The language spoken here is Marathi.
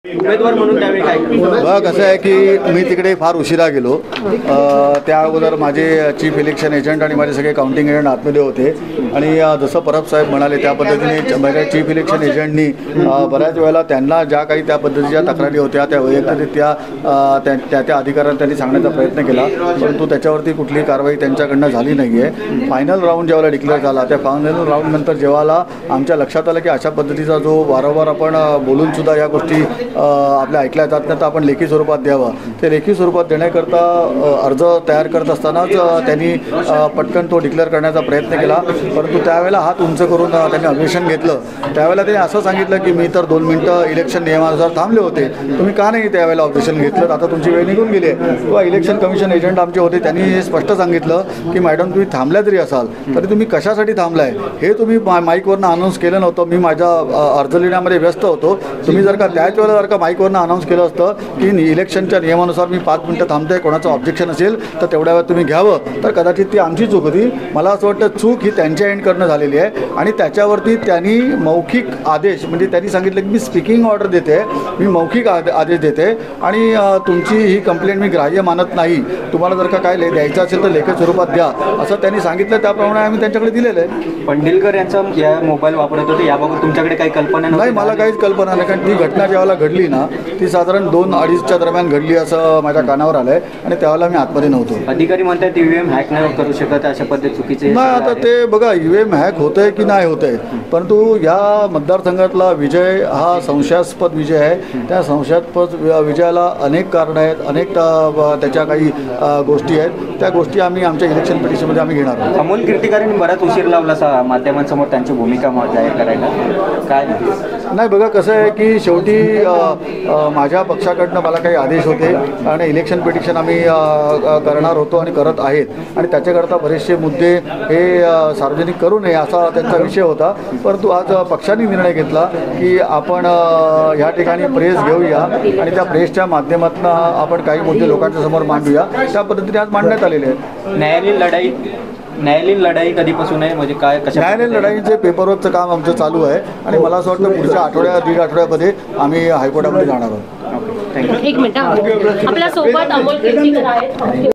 उमेदवार म्हणून त्यावेळी काय बघ कसं आहे की मी तिकडे फार उशिरा गेलो. त्या अगोदर माझे चीफ इलेक्शन एजंट आणि माझे सगळे काउंटिंग एजंट आतमध्ये होते आणि जसं परब साहेब म्हणाले त्या पद्धतीने माझ्या चीफ इलेक्शन एजंटनी बऱ्याच वेळेला त्यांना ज्या काही त्या पद्धतीच्या तक्रारी होत्या त्या वैयक्तिकरित्या त्या अधिकाऱ्यांना त्यांनी सांगण्याचा प्रयत्न केला, परंतु त्याच्यावरती कुठलीही कारवाई त्यांच्याकडनं झाली नाही आहे. फायनल राऊंड जेव्हा डिक्लेअर झाला त्या फायनल राऊंडनंतर जेव्हा आमच्या लक्षात आलं की अशा पद्धतीचा जो वारंवार आपण बोलूनसुद्धा या गोष्टी आपल्या ऐकल्या जात नाही तर आपण लेखी स्वरूपात द्यावं. ते लेखी स्वरूपात देण्याकरता अर्ज तयार करत असतानाच त्यांनी पटकन तो डिक्लेअर करण्याचा प्रयत्न केला, परंतु त्यावेळेला हात उंच करून त्यांनी ऑब्जेक्शन घेतलं. त्यावेळेला त्यांनी असं सांगितलं की मी तर 2 मिनटं इलेक्शन नियमानुसार थांबले होते, तुम्ही का नाही त्यावेळेला ऑब्जेक्शन घेतलं, आता तुमची वेळ निघून गेली आहे. किंवा इलेक्शन कमिशन एजंट आमचे होते त्यांनी हे स्पष्ट सांगितलं की मॅडम तुम्ही थांबल्या जरी असाल तरी तुम्ही कशासाठी थांबलाय हे तुम्ही माईकवरनं अनाऊन्स केलं नव्हतं. मी माझ्या अर्ज लिहिण्यामध्ये व्यस्त होतो. तुम्ही जर का त्याच वेळेला जर का माईकवरनं अनाऊन्स केलं असतं की इलेक्शनच्या नियमानुसार मी 5 मिनटं थांबतोय, कोणाचं ऑब्जेक्शन असेल तर तेवढ्या वेळात तुम्ही घ्यावं, तर कदाचित ती आमची चूक होती. मला असं वाटतं चूक ही त्यांच्या एंडकडनं झालेली आहे आणि त्याच्यावरती त्यांनी मौखिक आदेश म्हणजे त्यांनी सांगितलं की मी स्पीकिंग ऑर्डर देते, मी मौखिक आदेश देते आणि तुमची ही कंप्लेंट मी ग्राह्य मानत नाही, तुम्हाला जर का काय द्यायचं असेल तर लेखी स्वरूपात द्या असं त्यांनी सांगितलं. त्याप्रमाणे आम्ही त्यांच्याकडे दिलेलं आहे. पंढीलकर यांचा या मोबाईल वापरत होते याबाबत तुमच्याकडे काही कल्पना नाही? मला काहीच कल्पना नाही, कारण ती घटना ज्यावेळेला घडली ना ती साधारण 2-2:30च्या दरम्यान घडली असं माझ्या कानावर आलं आहे आणि त्यावेळेला मी आतमध्ये नव्हतो. अधिकारी म्हणतात ईव्हीएम हॅक नाही करू शकत अशा पद्धती चुकीचे नाही. आता ते बघा ईव्हीएम हॅक होतं आहे की नाही होतं आहे, परंतु या मतदारसंघातला विजय हा संशयास्पद विजय आहे. त्या संशयास्पद विजयाला अनेक कारणं आहेत, अनेक त्याच्या काही गोष्टी आहेत. त्या गोष्टी आम्ही आमच्या इलेक्शन पिटिशनमध्ये आम्ही घेणार आहोत. अमोल कीर्तिकारांनी बराच उशीर लावला माध्यमांसमोर त्यांची भूमिका जाहीर करायला, काय नाही? बघा कसं आहे की शेवटी माझ्या पक्षाकडनं मला काही आदेश होते आणि इलेक्शन पिटिशन आम्ही करणार होतो आणि करत आहेत आणि त्याच्याकरता बरेचसे मुद्दे हे सार्वजनिक करू नये असा त्यांचा विषय होता. परंतु आज पक्षाने निर्णय घेतला की आपण ह्या ठिकाणी प्रेस घेऊया आणि त्या प्रेसच्या माध्यमातून आपण काही मुद्दे लोकांच्या समोर मांडूया. त्या पद्धतीने आज मांडण्यात आलेले आहेत. न्यायालयीन लढाई कधीपासून आहे, म्हणजे काय कशा न्यायालयीन लढाईचे पेपरवर्कचं काम आमचं चालू आहे आणि मला असं वाटतं पुढच्या दीड आठवड्यामध्ये आम्ही हायकोर्टामध्ये जाणार आहोत. थँक्यू. एक मिनिट, आपल्या सोबत अमोल कीर्तिकर आहेत.